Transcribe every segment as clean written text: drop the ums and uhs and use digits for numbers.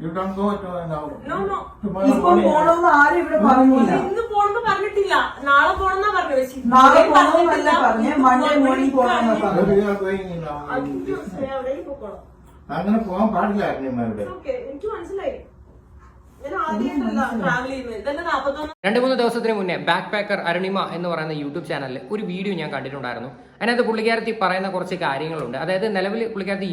You don't go to now. No. Tomorrow ഇപ്പൊ പോണോന്ന് ആരും ഇവിടെ പറഞ്ഞില്ല. ഇന്ന് പോണെന്ന് പറഞ്ഞിട്ടില്ല, നാളെ പോണെന്നാ പറഞ്ഞത്. നാളെ പോണോന്നല്ല പറഞ്ഞേ, മൺഡേ മോർണിംഗ് പോണെന്നാ പറഞ്ഞത്. You are going now. എവിടെയും പോകണം. അങ്ങനെ പോകാൻ പാടില്ല അഗ്നിമാരുടെ. എനിക്ക് മനസ്സിലായി. ഞാൻ ആദ്യമായിട്ടല്ല ട്രാവൽ ചെയ്യുന്നത്. ഇതന്നെ 2-3 ദിവസത്തിന് മുന്നേ ബാക്ക് പാക്കർ അരുണിമ എന്ന് പറയുന്ന യൂട്യൂബ് ചാനലിൽ ഒരു വീഡിയോ ഞാൻ കണ്ടിട്ടുണ്ടായിരുന്നു. അതിനകത്ത് പുള്ളിക്കാരത്തി പറയുന്ന കുറച്ച് കാര്യങ്ങളുണ്ട്. അതായത് നിലവിൽ പുള്ളിക്കാരത്തി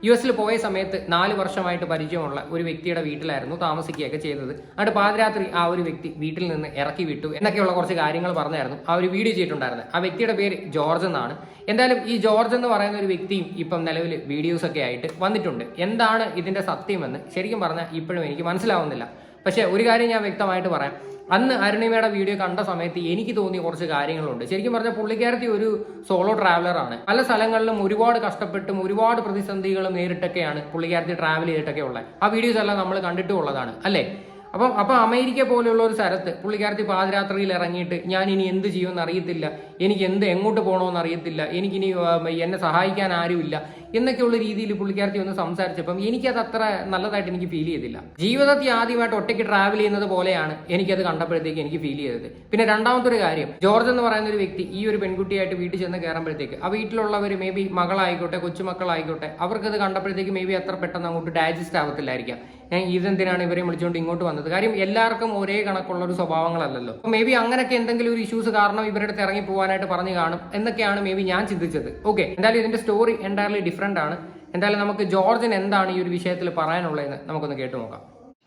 യു എസിൽ പോയ സമയത്ത് 4 വർഷമായിട്ട് പരിചയമുള്ള ഒരു വ്യക്തിയുടെ വീട്ടിലായിരുന്നു താമസിക്കുകയൊക്കെ ചെയ്തത്. എന്നിട്ട് പാതിരാത്രി ആ ഒരു വ്യക്തി വീട്ടിൽ നിന്ന് ഇറക്കി വിട്ടു എന്നൊക്കെയുള്ള കുറച്ച് കാര്യങ്ങൾ പറഞ്ഞായിരുന്നു ആ ഒരു വീഡിയോ ചെയ്തിട്ടുണ്ടായിരുന്നത്. ആ വ്യക്തിയുടെ പേര് ജോർജ് എന്നാണ്. എന്തായാലും ഈ ജോർജ് എന്ന് പറയുന്ന ഒരു വ്യക്തിയും ഇപ്പം നിലവിൽ വീഡിയോസ് ഒക്കെ ആയിട്ട് വന്നിട്ടുണ്ട്. എന്താണ് ഇതിന്റെ സത്യമെന്ന് ശരിക്കും പറഞ്ഞാൽ ഇപ്പോഴും എനിക്ക് മനസ്സിലാവുന്നില്ല. പക്ഷെ ഒരു കാര്യം ഞാൻ വ്യക്തമായിട്ട് പറയാം. അന്ന് അരുണിമയുടെ വീഡിയോ കണ്ട സമയത്ത് എനിക്ക് തോന്നിയ കുറച്ച് കാര്യങ്ങളുണ്ട്. ശരിക്കും പറഞ്ഞാൽ പുള്ളിക്കാരത്തി ഒരു സോളോ ട്രാവലറാണ്. പല സ്ഥലങ്ങളിലും ഒരുപാട് കഷ്ടപ്പെട്ടും ഒരുപാട് പ്രതിസന്ധികളും നേരിട്ടൊക്കെയാണ് പുള്ളിക്കാരത്തി ട്രാവൽ ചെയ്തിട്ടൊക്കെ ഉള്ളത്. ആ വീഡിയോസ് എല്ലാം നമ്മൾ കണ്ടിട്ടുള്ളതാണ് അല്ലേ. അപ്പം അമേരിക്ക പോലെയുള്ള ഒരു സ്ഥലത്ത് പുള്ളിക്കാരത്തി പാതിരാത്രിയിൽ ഇറങ്ങിയിട്ട് ഞാൻ ഇനി എന്ത് ചെയ്യുമെന്ന് അറിയത്തില്ല, എനിക്ക് എങ്ങോട്ട് പോകണമെന്ന് അറിയത്തില്ല, എനിക്കിനി എന്നെ സഹായിക്കാൻ ആരുമില്ല എന്നൊക്കെയുള്ള രീതിയിൽ പുള്ളിക്കാരത്തി ഒന്ന് സംസാരിച്ചപ്പം എനിക്കത് അത്ര നല്ലതായിട്ട് എനിക്ക് ഫീൽ ചെയ്തില്ല. ജീവിതത്തിൽ ആദ്യമായിട്ട് ഒറ്റയ്ക്ക് ട്രാവൽ ചെയ്യുന്നത് പോലെയാണ് എനിക്കത് കണ്ടപ്പോഴത്തേക്ക് എനിക്ക് ഫീൽ ചെയ്തത്. പിന്നെ രണ്ടാമത്തെ ഒരു കാര്യം, ജോർജ് എന്ന് പറയുന്ന ഒരു വ്യക്തി ഈ ഒരു പെൺകുട്ടിയായിട്ട് വീട്ടിൽ ചെന്ന് കയറുമ്പോഴത്തേക്ക് ആ വീട്ടിലുള്ളവർ മേ ബി മകളായിക്കോട്ടെ കൊച്ചുമക്കളായിക്കോട്ടെ അവർക്കത് കണ്ടപ്പോഴത്തേക്ക് മേ ബി അത്ര പെട്ടെന്ന് അങ്ങോട്ട് ഡൈജസ്റ്റ് ആവത്തില്ലായിരിക്കാം. ഇതെന്തിനാണ് ഇവരെ വിളിച്ചുകൊണ്ട് ഇങ്ങോട്ട് വന്നത്? കാര്യം എല്ലാവർക്കും ഒരേ കണക്കുള്ള ഒരു സ്വഭാവങ്ങളല്ലല്ലോ. മേ ബി അങ്ങനെയൊക്കെ എന്തെങ്കിലും ഒരു ഇഷ്യൂസ് കാരണം ഇവരുടെ അടുത്ത് ഇറങ്ങി പോകാനായിട്ട് പറഞ്ഞു കാണും എന്നൊക്കെയാണ് മേ ബി ഞാൻ ചിന്തിച്ചത്. ഓക്കെ, എന്തായാലും ഇതിന്റെ സ്റ്റോറി എൻറ്റയർലി ഡിഫറെന്റ് ആണ്. എന്തായാലും നമുക്ക് ജോർജിന് എന്താണ് ഈ ഒരു വിഷയത്തിൽ പറയാനുള്ളതെന്ന് നമുക്കൊന്ന് കേട്ടു നോക്കാം.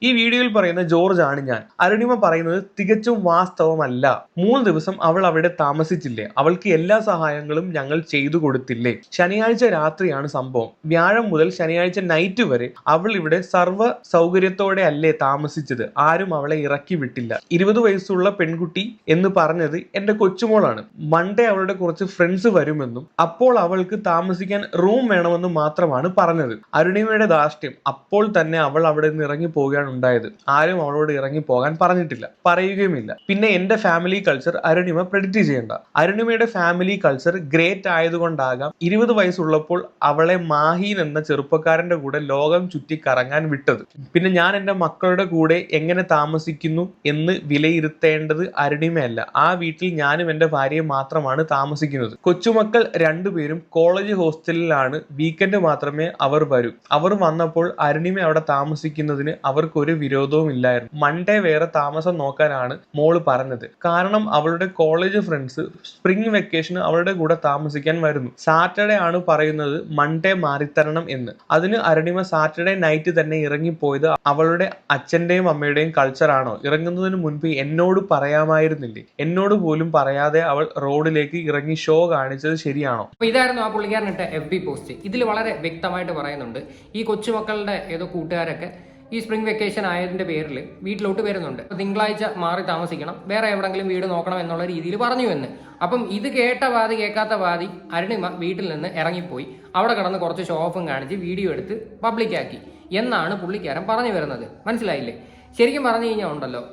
ഈ വീഡിയോയിൽ പറയുന്ന ജോർജ് ആണ് ഞാൻ. അരുണിമ പറയുന്നത് തികച്ചും വാസ്തവമല്ല. 3 ദിവസം അവൾ അവിടെ താമസിച്ചില്ലേ? അവൾക്ക് എല്ലാ സഹായങ്ങളും ഞങ്ങൾ ചെയ്തു കൊടുത്തില്ലേ? ശനിയാഴ്ച രാത്രിയാണ് സംഭവം. വ്യാഴം മുതൽ ശനിയാഴ്ച നൈറ്റ് വരെ അവൾ ഇവിടെ സർവ്വ സൗകര്യത്തോടെ അല്ലേ താമസിച്ചത്? ആരും അവളെ ഇറക്കി വിട്ടില്ല. 20 വയസ്സുള്ള പെൺകുട്ടി എന്ന് പറഞ്ഞത് എന്റെ കൊച്ചുമോളാണ്. മൺഡേ അവളുടെ കുറച്ച് ഫ്രണ്ട്സ് വരുമെന്നും അപ്പോൾ അവൾക്ക് താമസിക്കാൻ റൂം വേണമെന്നും മാത്രമാണ് പറഞ്ഞത്. അരുണിമയുടെ ധാർഷ്ട്യം. അപ്പോൾ തന്നെ അവൾ അവിടെ നിന്ന് ഇറങ്ങി പോവുകയാണ് ഉണ്ടായത്. ആരും അവളോട് ഇറങ്ങി പോകാൻ പറഞ്ഞിട്ടില്ല, പറയുകയുമില്ല. പിന്നെ എന്റെ ഫാമിലി കൾച്ചർ അരുണിമ പ്രെഡിക്റ്റ് ചെയ്യണ്ട. അരുണിമയുടെ ഫാമിലി കൾച്ചർ ഗ്രേറ്റ് ആയതുകൊണ്ടാകാം 20 വയസ്സുള്ളപ്പോൾ അവളെ മാഹീൻ എന്ന ചെറുപ്പക്കാരന്റെ കൂടെ ലോകം ചുറ്റി കറങ്ങാൻ വിട്ടത്. പിന്നെ ഞാൻ എന്റെ മക്കളുടെ കൂടെ എങ്ങനെ താമസിക്കുന്നു എന്ന് വിലയിരുത്തേണ്ടത് അരുണിമയല്ല. ആ വീട്ടിൽ ഞാനും എന്റെ ഭാര്യയും മാത്രമാണ് താമസിക്കുന്നത്. കൊച്ചുമക്കൾ 2 പേരും കോളേജ് ഹോസ്റ്റലിലാണ്. വീക്കെൻഡ് മാത്രമേ അവർ വരൂ. അവർ വന്നപ്പോൾ അരുണിമ അവിടെ താമസിക്കുന്നതിന് അവർക്ക് ഒരു വിരോധവും ഇല്ലായിരുന്നു. മൺഡേ വേറെ താമസം നോക്കാനാണ് മോള് പറഞ്ഞത്. കാരണം അവളുടെ കോളേജ് ഫ്രണ്ട്സ് സ്പ്രിംഗ് വെക്കേഷന് അവളുടെ കൂടെ താമസിക്കാൻ വരുന്നു. സാറ്റർഡേ ആണ് പറയുന്നത് മൺഡേ മാറിത്തരണം എന്ന്. അതിന് അരുണിമ സാറ്റർഡേ നൈറ്റ് തന്നെ ഇറങ്ങിപ്പോയത് അവളുടെ അച്ഛന്റെയും അമ്മയുടെയും കൾച്ചറാണോ? ഇറങ്ങുന്നതിന് മുൻപ് എന്നോട് പറയാമായിരുന്നില്ലേ? എന്നോട് പോലും പറയാതെ അവൾ റോഡിലേക്ക് ഇറങ്ങി ഷോ കാണിച്ചത് ശരിയാണോ? ഇതായിരുന്നു ആ പുള്ളിക്കാരനിട്ട FB പോസ്റ്റ്. ഇതിൽ വളരെ വ്യക്തമായിട്ട് പറയുന്നുണ്ട് ഈ കൊച്ചുമക്കളുടെ ഏതോ കൂട്ടുകാരൊക്കെ ഈ സ്പ്രിംഗ് വെക്കേഷൻ ആയതിന്റെ പേരിൽ വീട്ടിലോട്ട് വരുന്നുണ്ട്. തിങ്കളാഴ്ച മാറി താമസിക്കണം, വേറെ എവിടെങ്കിലും വീട് നോക്കണം എന്നുള്ള രീതിയിൽ പറഞ്ഞു എന്ന്. അപ്പം ഇത് കേട്ട പാതി കേൾക്കാത്ത പാതി അരുണിമ വീട്ടിൽ നിന്ന് ഇറങ്ങിപ്പോയി അവിടെ കിടന്ന് കുറച്ച് ഷോ ഓഫും കാണിച്ച് വീഡിയോ എടുത്ത് പബ്ലിക്കാക്കി എന്നാണ് പുള്ളിക്കാരൻ പറഞ്ഞു വരുന്നത്. മനസ്സിലായില്ലേ? ശരിക്കും പറഞ്ഞു കഴിഞ്ഞാൽ ഉണ്ടല്ലോ,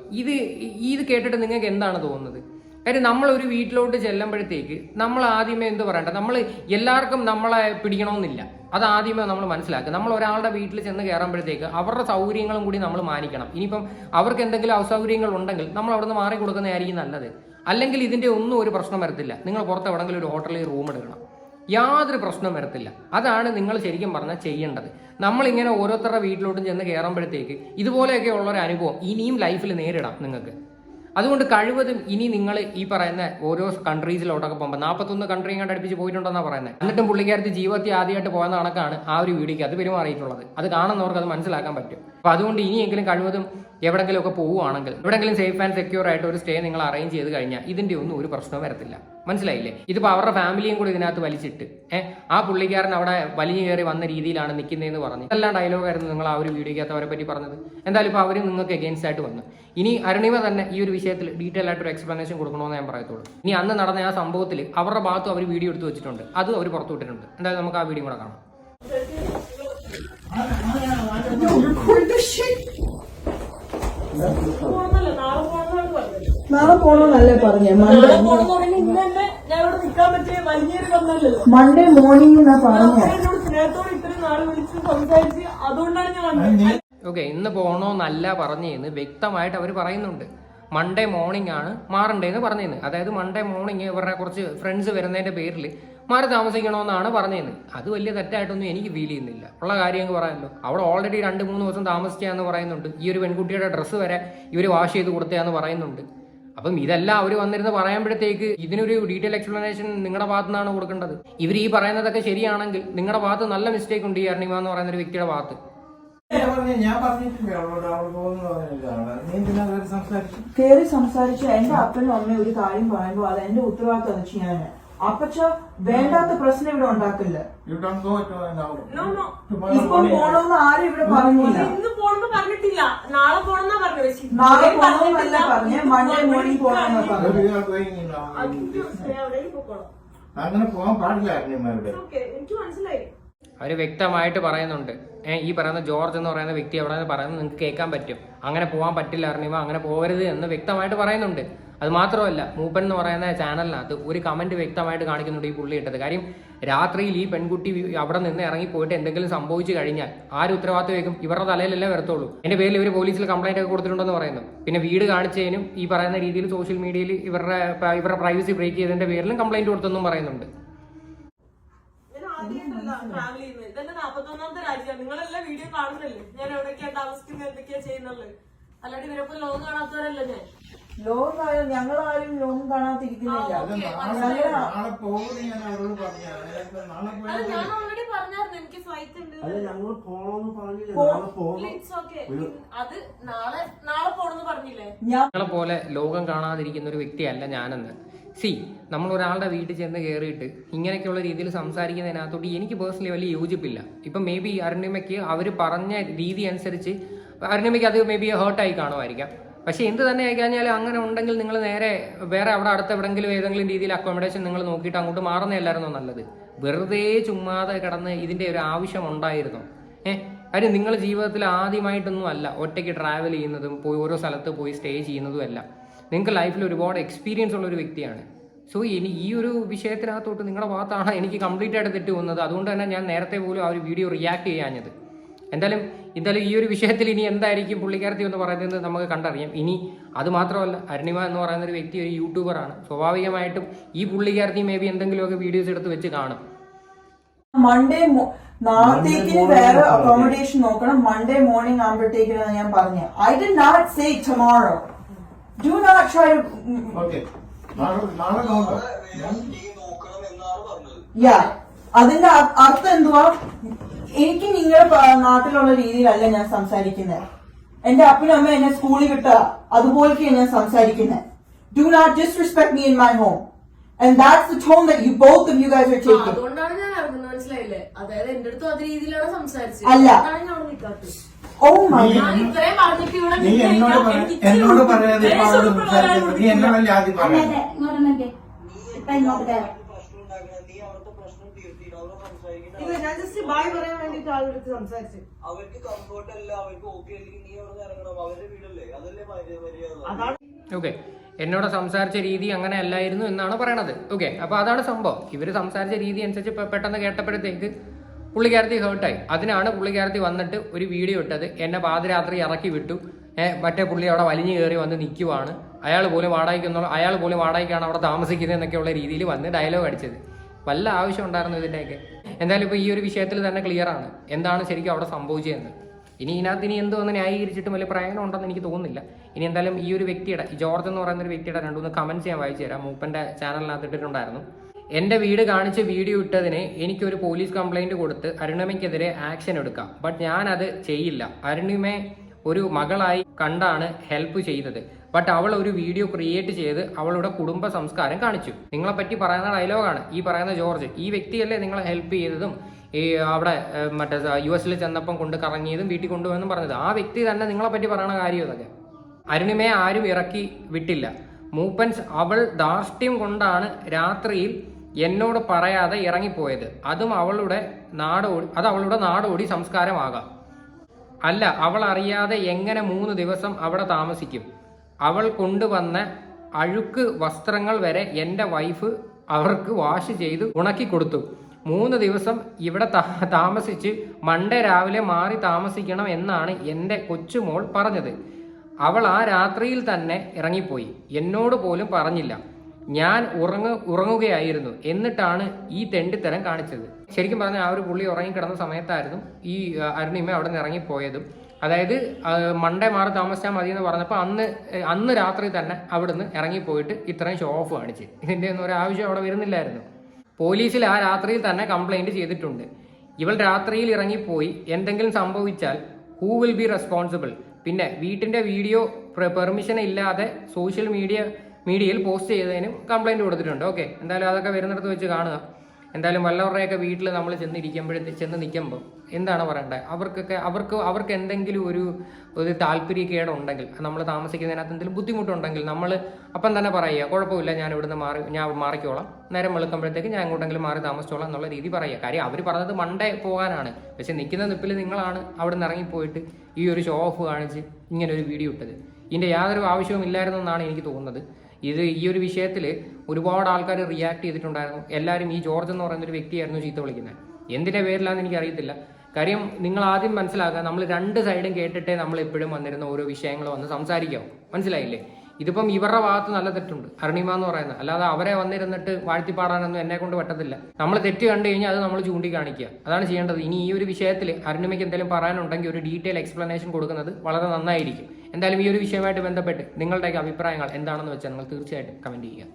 ഇത് കേട്ടിട്ട് നിങ്ങൾക്ക് എന്താണ് തോന്നുന്നത്? കാര്യം നമ്മളൊരു വീട്ടിലോട്ട് ചെല്ലുമ്പോഴത്തേക്ക് നമ്മൾ ആദ്യമേ എന്ത് പറയണ്ട, നമ്മൾ എല്ലാവർക്കും നമ്മളെ പിടിക്കണമെന്നില്ല. അത് ആദ്യമേ നമ്മൾ മനസ്സിലാക്കുക. നമ്മൾ ഒരാളുടെ വീട്ടിൽ ചെന്ന് കയറുമ്പോഴത്തേക്ക് അവരുടെ സൗകര്യങ്ങളും കൂടി നമ്മൾ മാനിക്കണം. ഇനിയിപ്പം അവർക്ക് എന്തെങ്കിലും അസൗകര്യങ്ങൾ ഉണ്ടെങ്കിൽ നമ്മൾ അവിടെ നിന്ന് മാറി കൊടുക്കുന്നതായിരിക്കും നല്ലത്. അല്ലെങ്കിൽ ഇതിന്റെ ഒന്നും ഒരു പ്രശ്നം വരത്തില്ല. നിങ്ങൾ പുറത്ത് എവിടെങ്കിലും ഒരു ഹോട്ടലിൽ റൂം എടുക്കണം, യാതൊരു പ്രശ്നവും വരത്തില്ല. അതാണ് നിങ്ങൾ ശരിക്കും പറഞ്ഞാൽ ചെയ്യേണ്ടത്. നമ്മളിങ്ങനെ ഓരോരുത്തരുടെ വീട്ടിലോട്ടും ചെന്ന് കയറുമ്പോഴത്തേക്ക് ഇതുപോലെയൊക്കെ ഉള്ളൊരു അനുഭവം ഇനിയും ലൈഫിൽ നേരിടാം നിങ്ങൾക്ക്. അതുകൊണ്ട് കഴിവതും ഇനി നിങ്ങൾ ഈ പറയുന്ന ഓരോ കൺട്രീസിലോട്ടൊക്കെ പോകുമ്പോൾ 41 കൺട്രിയും കണ്ട് അടുപ്പിച്ച് പോയിട്ടുണ്ടെന്നാണ് പറയുന്നത്. എന്നിട്ടും പുള്ളിക്കാരത്തി ജീവിതത്തിൽ ആദ്യമായിട്ട് പോകുന്ന കണക്കാണ് ആ ഒരു വീഡിയോക്ക് അത് പെരുമാറിയിട്ടുള്ളത്. അത് കാണുന്നവർക്ക് അത് മനസ്സിലാക്കാൻ പറ്റും. അപ്പോൾ അതുകൊണ്ട് ഇനിയെങ്കിലും കഴിവതും എവിടെങ്കിലും ഒക്കെ പോവുകയാണെങ്കിൽ എവിടെങ്കിലും സേഫ് ആൻഡ് സെക്യൂർ ആയിട്ട് ഒരു സ്റ്റേ നിങ്ങൾ അറേഞ്ച് ചെയ്ത് കഴിഞ്ഞാൽ ഇതിന്റെ ഒന്നും ഒരു പ്രശ്നവും വരത്തില്ല. മനസ്സിലായില്ലേ? ഇതിപ്പോൾ അവരുടെ ഫാമിലിയും കൂടി ഇതിനകത്ത് വലിച്ചിട്ട് ആ പുള്ളിക്കാരൻ അവിടെ വലിഞ്ഞു കയറി വന്ന രീതിയിലാണ് നിൽക്കുന്നതെന്ന് പറഞ്ഞു. എല്ലാം ഡയലോഗായിരുന്നു നിങ്ങൾ ആ ഒരു വീഡിയോക്കകത്ത് അവരെ പറ്റി പറഞ്ഞത്. എന്തായാലും ഇപ്പോൾ അവരും നിങ്ങൾക്ക് എഗെയിൻസ്റ്റ് ആയിട്ട് വന്നു. ഇനി അരുണിമ തന്നെ ഈ ഒരു വിഷയത്തിൽ ഡീറ്റെയിൽ ആയിട്ടൊരു എക്സ്പ്ലനേഷൻ കൊടുക്കണമെന്ന് ഞാൻ പറയത്തുള്ളൂ. ഇനി അന്ന് നടന്ന ആ സംഭവത്തിൽ അവരുടെ ഭാഗത്തും അവർ വീഡിയോ എടുത്ത് വെച്ചിട്ടുണ്ട്, അതും അവർ പുറത്തു വിട്ടിട്ടുണ്ട്. എന്തായാലും നമുക്ക് ആ വീഡിയോ കൂടെ കാണാം. നാളെ പോണോന്നല്ലേ പറഞ്ഞേ? മൺഡേ മോർണിംഗ് എന്നാ പറഞ്ഞേ. സ്നേഹത്തോട് ഇത്രയും നാളെ വിളിച്ച് സംസാരിച്ച് അതുകൊണ്ടാണ് ഞാൻ വന്നത്. ഓക്കെ, ഇന്ന് പോകണമെന്നല്ല പറഞ്ഞതെന്ന് വ്യക്തമായിട്ട് അവർ പറയുന്നുണ്ട്. മൺഡേ മോർണിംഗ് ആണ് മാറണ്ടേന്ന് പറഞ്ഞതെന്ന്. അതായത് മൺഡേ മോർണിംഗ് ഇവരുടെ കുറച്ച് ഫ്രണ്ട്സ് വരുന്നതിൻ്റെ പേരിൽ മാറി താമസിക്കണമെന്നാണ് പറഞ്ഞതെന്ന്. അത് വലിയ തെറ്റായിട്ടൊന്നും എനിക്ക് ഫീൽ ചെയ്യുന്നില്ല. ഉള്ള കാര്യങ്ങൾ പറയാമല്ലോ. അവിടെ ഓൾറെഡി 2-3 ദിവസം താമസിച്ചാന്ന് പറയുന്നുണ്ട്. ഈ ഒരു പെൺകുട്ടിയുടെ ഡ്രസ്സ് വരെ ഇവർ വാഷ് ചെയ്ത് കൊടുത്തതാന്ന് പറയുന്നുണ്ട്. അപ്പം ഇതെല്ലാം അവർ വന്നിരുന്ന് പറയുമ്പോഴത്തേക്ക് ഇതിനൊരു ഡീറ്റെയിൽ എക്സ്പ്ലനേഷൻ നിങ്ങളുടെ ഭാഗത്തു നിന്നാണ് കൊടുക്കേണ്ടത്. ഇവർ ഈ പറയുന്നതൊക്കെ ശരിയാണെങ്കിൽ നിങ്ങളുടെ ഭാഗത്ത് നല്ല മിസ്റ്റേക്ക് ഉണ്ട് ഈ അരുണിമ എന്ന് പറയുന്ന ഒരു വ്യക്തിയുടെ ഭാഗത്ത്. ഞാൻ പറഞ്ഞിട്ടില്ലേ അവളോട്, അവൾ പോകുന്നു പറഞ്ഞിട്ടാണ്. നീ എന്തിനാ സംസാരിച്ചു? കേറി സംസാരിച്ച എന്റെ അപ്പനും അമ്മയും ഒരു കാര്യം പറയുമ്പോ അത് എന്റെ ഉത്തരവാദിത്തം ചെയ്യാൻ. അപ്പച്ച വേണ്ടാത്ത പ്രശ്നം ഇവിടെ ഉണ്ടാക്കില്ല. ഇപ്പൊ പോണോന്ന് ആരും ഇവിടെ പറഞ്ഞില്ല. ഇന്ന് പോണെന്ന് പറഞ്ഞിട്ടില്ല, നാളെ പോണെന്നാ പറഞ്ഞത്. നാളെ പോണോന്നല്ല പറഞ്ഞ, മൺഡേ മോർണിംഗ് പോണെന്നാ പറഞ്ഞു. അങ്ങനെ പോകാൻ പാടില്ല അരുണിമാരുടെ. എനിക്ക് മനസ്സിലായി. അവർ വ്യക്തമായിട്ട് പറയുന്നുണ്ട്. ഈ പറയുന്ന ജോർജ് എന്ന് പറയുന്ന വ്യക്തി അവിടെ പറയുന്നത് നിങ്ങൾക്ക് കേൾക്കാൻ പറ്റും. അങ്ങനെ പോകാൻ പറ്റില്ല അരുണിമ, അങ്ങനെ പോകരുത് എന്ന് വ്യക്തമായിട്ട് പറയുന്നുണ്ട്. അത് മാത്രമല്ല, മൂപ്പൻ എന്ന് പറയുന്ന ചാനലിനകത്ത് ഒരു കമന്റ് വ്യക്തമായിട്ട് കാണിക്കുന്നുണ്ട് ഈ പുള്ളി ഇട്ടത്. കാര്യം രാത്രിയിൽ ഈ പെൺകുട്ടി അവിടെ നിന്ന് ഇറങ്ങിപ്പോയിട്ട് എന്തെങ്കിലും സംഭവിച്ചു കഴിഞ്ഞാൽ ആരും ഉത്തരവാദിത്വം വയ്ക്കും? ഇവരുടെ തലയിലല്ലേ വരത്തുള്ളൂ. എന്റെ പേരിൽ ഇവർ പോലീസിൽ കംപ്ലൈന്റ് ഒക്കെ കൊടുത്തിട്ടുണ്ടെന്ന് പറയുന്നു. പിന്നെ വീട് കാണിച്ചതിനും ഈ പറയുന്ന രീതിയിൽ സോഷ്യൽ മീഡിയയിൽ ഇവരുടെ പ്രൈവസി ബ്രേക്ക് ചെയ്തതിന്റെ പേരിലും കംപ്ലൈന്റ് കൊടുത്തെന്നും പറയുന്നുണ്ട്. ട്രാവൽ ചെയ്യുന്നത് ഇതന്നെ 41ാമത്തെ രാജ്യമാണ്. നിങ്ങളെല്ലാം വീഡിയോ കാണുന്നില്ലേ ഞാൻ എവിടെയൊക്കെയാ താമസിക്കുന്നത്, എന്തൊക്കെയാ ചെയ്യുന്നുള്ളത്. അല്ലാണ്ട് ഇവരൊക്കെ ലോകം കാണാത്തവരല്ല. ഞാൻ ലോകം ഞങ്ങളാരും ലോകം കാണാതിരിക്കുന്നില്ല. നാളെ പോകുന്നു ഞാൻ അവരോട് പറഞ്ഞു. അത് ഞാൻ ഓൾറെഡി പറഞ്ഞായിരുന്നു, എനിക്ക് ഫ്ലൈറ്റ് ഉണ്ട്. ഞങ്ങൾ പോണോന്ന് പറഞ്ഞില്ലേ? It's okay. അത് നാളെ പോണെന്ന് പറഞ്ഞില്ലേ? ഞങ്ങളെ പോലെ ലോകം കാണാതിരിക്കുന്ന ഒരു വ്യക്തിയല്ല ഞാനെന്ന്. നമ്മൾ ഒരാളുടെ വീട്ടിൽ ചെന്ന് കയറിയിട്ട് ഇങ്ങനെയൊക്കെയുള്ള രീതിയിൽ സംസാരിക്കുന്നതിനകത്തോട്ട് എനിക്ക് പേഴ്സണലി വലിയ യോജിപ്പില്ല. ഇപ്പം മേ ബി അരുണിമയ്ക്ക് അവർ പറഞ്ഞ രീതി അനുസരിച്ച് അരുണിമയ്ക്ക് അത് മേ ബി ഹേർട്ടായി കാണുമായിരിക്കാം. പക്ഷെ എന്ത് തന്നെ ആയിക്കഴിഞ്ഞാൽ അങ്ങനെ ഉണ്ടെങ്കിൽ നിങ്ങൾ നേരെ വേറെ അവിടെ അടുത്ത് എവിടെങ്കിലും ഏതെങ്കിലും രീതിയിൽ അക്കോമഡേഷൻ നിങ്ങൾ നോക്കിയിട്ട് അങ്ങോട്ട് മാറുന്നതല്ലായിരുന്നോ നല്ലത്? വെറുതെ ചുമ്മാതെ കിടന്ന് ഇതിൻ്റെ ഒരു ആവശ്യം ഉണ്ടായിരുന്നോ? കാര്യം നിങ്ങൾ ജീവിതത്തിൽ ആദ്യമായിട്ടൊന്നും അല്ല ഒറ്റയ്ക്ക് ട്രാവൽ ചെയ്യുന്നതും പോയി ഓരോ സ്ഥലത്ത് പോയി സ്റ്റേ ചെയ്യുന്നതും അല്ല. നിങ്ങൾക്ക് ലൈഫിൽ ഒരുപാട് എക്സ്പീരിയൻസ് ഉള്ള ഒരു വ്യക്തിയാണ്. സോ ഇനി ഈ ഒരു വിഷയത്തിനകത്തോട്ട് നിങ്ങളുടെ ഭാഗത്താണ് എനിക്ക് കംപ്ലീറ്റ് ആയിട്ട് തെറ്റ് വന്നത്. അതുകൊണ്ട് തന്നെ ഞാൻ നേരത്തെ പോലും ആ ഒരു വീഡിയോ റിയാക്ട് ചെയ്യാഞ്ഞത്. എന്തായാലും ഈ ഒരു വിഷയത്തിൽ ഇനി എന്തായിരിക്കും പുള്ളിക്കാരത്തി എന്ന് പറയുന്നത് നമുക്ക് കണ്ടറിയാം. ഇനി അത് മാത്രമല്ല, അരുണിമ എന്ന് പറയുന്ന ഒരു വ്യക്തി ഒരു യൂട്യൂബറാണ്. സ്വാഭാവികമായിട്ടും ഈ പുള്ളിക്കാരത്തി മേ ബി എന്തെങ്കിലുമൊക്കെ വീഡിയോസ് എടുത്ത് വെച്ച് കാണും. മൺഡേ നാളത്തേക്ക് വേറെ അക്കോമഡേഷൻ നോക്കണം. മൺഡേ മോർണിംഗ് ആകുമ്പോഴത്തേക്കാണ് ഞാൻ പറഞ്ഞത്. I did not say tomorrow. Do not try to. Okay, നാളെ നോക്കാം. അതിന്റെ അർത്ഥം എന്തുവാ? എനിക്ക് നിങ്ങളുടെ നാട്ടിലുള്ള രീതിയിലല്ല ഞാൻ സംസാരിക്കുന്നത്. എന്റെ അപ്പനും അമ്മ എന്നെ സ്കൂളിൽ വിട്ട അതുപോലെയൊക്കെയാണ് ഞാൻ സംസാരിക്കുന്നത്. Do not disrespect me in my home. And that's the tone that both of you guys are taking. അതുകൊണ്ടാണ് ഞാൻ അറിഞ്ഞത്, മനസ്സിലായില്ലേ? അതായത് എന്റെ അടുത്തും അതേ രീതിയിലാണ് സംസാരിച്ചത്. അല്ല. ഞാൻ നിൽക്കാത്തത്. Oh my God. ഞാൻ ഇത്രയും പറഞ്ഞിട്ട് ഇവിടെ നീ എന്നോട് പറയാതെ നീ എന്നോടല്ലേ ആദ്യം പറയാം. ഇല്ല, ഞാൻ ജസ്റ്റ് ബായ് പറയാൻ വേണ്ടിട്ട് ആളെടുത്ത് സംസാരിച്ചു. അവർക്ക് കംഫർട്ട് അല്ല, അവർക്ക് ഓക്കെ അല്ലെങ്കിൽ നീ അവിടെ ഇറങ്ങണം. അവരുടെ വീടല്ലേ, അതല്ലേ മര്യാദ. അതാണ് ഓക്കെ, എന്നോട് സംസാരിച്ച രീതി അങ്ങനെ അല്ലായിരുന്നു എന്നാണ് പറയണത്. ഓക്കെ, അപ്പോൾ അതാണ് സംഭവം. ഇവർ സംസാരിച്ച രീതി അനുസരിച്ച് പെട്ടെന്ന് കേട്ടപ്പോഴത്തേക്ക് പുള്ളിക്കാരത്തി ഹേർട്ടായി. അതിനാണ് പുള്ളിക്കാരത്തി വന്നിട്ട് ഒരു വീഡിയോ ഇട്ടത്. എന്നെ പാതിരാത്രി ഇറക്കി വിട്ടു, മറ്റേ പുള്ളി അവിടെ വലിഞ്ഞു കയറി വന്ന് നിൽക്കുവാണ്, അയാൾ പോലും വാടകയ്ക്കാണ് അവിടെ താമസിക്കുന്നത് എന്നൊക്കെയുള്ള രീതിയിൽ വന്ന് ഡയലോഗ് അടിച്ചത്. വല്ല ആവശ്യം ഉണ്ടായിരുന്നു ഇതിൻ്റെയൊക്കെ? എന്തായാലും ഇപ്പോൾ ഈ ഒരു വിഷയത്തിൽ തന്നെ ക്ലിയർ ആണ് എന്താണ് ശരിക്കും അവിടെ സംഭവിച്ചതെന്ന്. ഇനി എന്തോ ഒന്ന് ന്യായീകരിച്ചിട്ടും വലിയ പ്രയോജനം ഉണ്ടെന്ന് എനിക്ക് തോന്നുന്നില്ല. ഇനി എന്തായാലും ഈ ഒരു വ്യക്തിയുടെ, ജോർജ് എന്ന് പറയുന്ന ഒരു വ്യക്തിയുടെ 2-3 കമന്റ്സ് ഞാൻ വായിച്ചു തരാം. മൂപ്പൻ്റെ ചാനലിനകത്ത് ഇട്ടിട്ടുണ്ടായിരുന്നു. എൻ്റെ വീട് കാണിച്ച് വീഡിയോ ഇട്ടതിന് എനിക്കൊരു പോലീസ് കംപ്ലൈൻറ്റ് കൊടുത്ത് അരുണിമയ്ക്കെതിരെ ആക്ഷൻ എടുക്കാം. ബട്ട് ഞാനത് ചെയ്യില്ല. അരുണിമയെ ഒരു മകളായി കണ്ടാണ് ഹെൽപ്പ് ചെയ്തത്. ബട്ട് അവൾ ഒരു വീഡിയോ ക്രിയേറ്റ് ചെയ്ത് അവളുടെ കുടുംബ സംസ്കാരം കാണിച്ചു. നിങ്ങളെപ്പറ്റി പറയുന്ന ഡയലോഗാണ് ഈ പറയുന്ന ജോർജ്. ഈ വ്യക്തിയല്ലേ നിങ്ങളെ ഹെൽപ്പ് ചെയ്തതും ഈ അവിടെ മറ്റേ US ചെന്നപ്പം കൊണ്ട് കറങ്ങിയതും വീട്ടിൽ കൊണ്ടുപോയെന്നും പറഞ്ഞത്? ആ വ്യക്തി തന്നെ നിങ്ങളെപ്പറ്റി പറയുന്ന കാര്യം ഇതൊക്കെ. അരുണിമയെ ആരും ഇറക്കി വിട്ടില്ല. മൂപ്പൻസ് അവൾ ധാർഷ്ട്യം കൊണ്ടാണ് രാത്രിയിൽ എന്നോട് പറയാതെ ഇറങ്ങിപ്പോയത്. അതും അവളുടെ നാടോടി സംസ്കാരമാകാം. അല്ല, അവൾ അറിയാതെ എങ്ങനെ 3 ദിവസം അവിടെ താമസിക്കും? അവൾ കൊണ്ടുവന്ന അഴുക്ക് വസ്ത്രങ്ങൾ വരെ എൻ്റെ വൈഫ് അവർക്ക് വാഷ് ചെയ്ത് ഉണക്കി കൊടുത്തു. 3 ദിവസം ഇവിടെ താമസിച്ച് മൺഡേ രാവിലെ മാറി താമസിക്കണം എന്നാണ് എൻ്റെ കൊച്ചുമോൾ പറഞ്ഞത്. അവൾ ആ രാത്രിയിൽ തന്നെ ഇറങ്ങിപ്പോയി. എന്നോട് പോലും പറഞ്ഞില്ല. ഞാൻ ഉറങ്ങുകയായിരുന്നു. എന്നിട്ടാണ് ഈ തെണ്ടിത്തരം കാണിച്ചത്. ശരിക്കും പറഞ്ഞാൽ ആ ഒരു പുള്ളി ഉറങ്ങിക്കിടന്ന സമയത്തായിരുന്നു ഈ അരുണിമ അവിടെ നിന്ന് ഇറങ്ങിപ്പോയതും. അതായത് മൺഡേ മാറി താമസിച്ചാൽ മതി എന്ന് പറഞ്ഞപ്പോൾ അന്ന് രാത്രി തന്നെ അവിടുന്ന് ഇറങ്ങിപ്പോയിട്ട് ഇത്രയും ഷോ ഓഫ് കാണിച്ച്. ഇതിൻ്റെ ഒന്നും ഒരു ആവശ്യം അവിടെ വരുന്നില്ലായിരുന്നു. പോലീസിൽ ആ രാത്രിയിൽ തന്നെ കംപ്ലൈന്റ് ചെയ്തിട്ടുണ്ട്. ഇവൾ രാത്രിയിൽ ഇറങ്ങിപ്പോയി എന്തെങ്കിലും സംഭവിച്ചാൽ ഹൂ വിൽ ബി റെസ്പോൺസിബിൾ? പിന്നെ വീട്ടിന്റെ വീഡിയോ പെർമിഷൻ ഇല്ലാതെ സോഷ്യൽ മീഡിയയിൽ പോസ്റ്റ് ചെയ്തതിനും കംപ്ലൈന്റ് കൊടുത്തിട്ടുണ്ട്. ഓക്കെ, എന്തായാലും അതൊക്കെ വരുന്നിടത്ത് വെച്ച് കാണുക. എന്തായാലും വല്ലവരുടെയൊക്കെ വീട്ടിൽ നമ്മൾ ചെന്ന് നിൽക്കുമ്പോൾ എന്താണ് പറയേണ്ടത്? അവർക്ക് എന്തെങ്കിലും ഒരു താല്പര്യക്കേടുണ്ടെങ്കിൽ, നമ്മൾ താമസിക്കുന്നതിനകത്ത് എന്തെങ്കിലും ബുദ്ധിമുട്ടുണ്ടെങ്കിൽ നമ്മൾ അപ്പം തന്നെ പറയുക, കുഴപ്പമില്ല, ഞാൻ മാറിക്കോളാം, നേരം വെളുക്കുമ്പോഴത്തേക്ക് ഞാൻ എങ്ങോട്ടെങ്കിലും മാറി താമസിച്ചോളാം എന്നുള്ള രീതി പറയുക. കാര്യം അവർ പറഞ്ഞത് മൺഡേ പോകാനാണ്. പക്ഷെ നിൽക്കുന്ന നിപ്പിൽ നിങ്ങളാണ് അവിടെ നിന്ന് ഇറങ്ങിപ്പോയിട്ട് ഈ ഒരു ഷോ ഓഫ് കാണിച്ച് ഇങ്ങനെ ഒരു വീഡിയോ ഇട്ടത്. ഇതിൻ്റെ യാതൊരു ആവശ്യവും ഇല്ലായിരുന്നു എന്നാണ് എനിക്ക് തോന്നുന്നത്. ഈ ഒരു വിഷയത്തിൽ ഒരുപാട് ആൾക്കാർ റിയാക്ട് ചെയ്തിട്ടുണ്ടായിരുന്നു. എല്ലാവരും ഈ ജോർജ് എന്ന് പറയുന്ന ഒരു വ്യക്തിയായിരുന്നു ചീത്ത വിളിക്കുന്നത്. എന്തിൻ്റെ പേരിലാണെന്ന് എനിക്കറിയത്തില്ല. കാര്യം നിങ്ങൾ ആദ്യം മനസ്സിലാക്കുക, നമ്മൾ 2 സൈഡും കേട്ടിട്ടേ നമ്മൾ എപ്പോഴും വന്നിരുന്ന ഓരോ വിഷയങ്ങൾ വന്ന് സംസാരിക്കാവും. മനസ്സിലായില്ലേ? ഇതിപ്പം ഇവരുടെ ഭാഗത്ത് നല്ല തെറ്റുണ്ട്, അരുണിമ എന്ന് പറയുന്നത്. അല്ലാതെ അവരെ വന്നിരുന്നിട്ട് വാഴ്ത്തിപ്പാടാനൊന്നും എന്നെ കൊണ്ട് പറ്റത്തില്ല. നമ്മൾ തെറ്റ് കണ്ടു കഴിഞ്ഞാൽ അത് നമ്മൾ ചൂണ്ടിക്കാണിക്കുക, അതാണ് ചെയ്യേണ്ടത്. ഇനി ഈ ഒരു വിഷയത്തിൽ അരുണിമയ്ക്ക് എന്തെങ്കിലും പറയാനുണ്ടെങ്കിൽ ഒരു ഡീറ്റെയിൽ എക്സ്പ്ലനേഷൻ കൊടുക്കുന്നത് വളരെ നന്നായിരിക്കും. എന്തായാലും ഈ ഒരു വിഷയമായിട്ട് ബന്ധപ്പെട്ട് നിങ്ങളുടെയൊക്കെ അഭിപ്രായങ്ങൾ എന്താണെന്ന് വെച്ചാൽ നിങ്ങൾ തീർച്ചയായിട്ടും കമന്റ് ചെയ്യുക.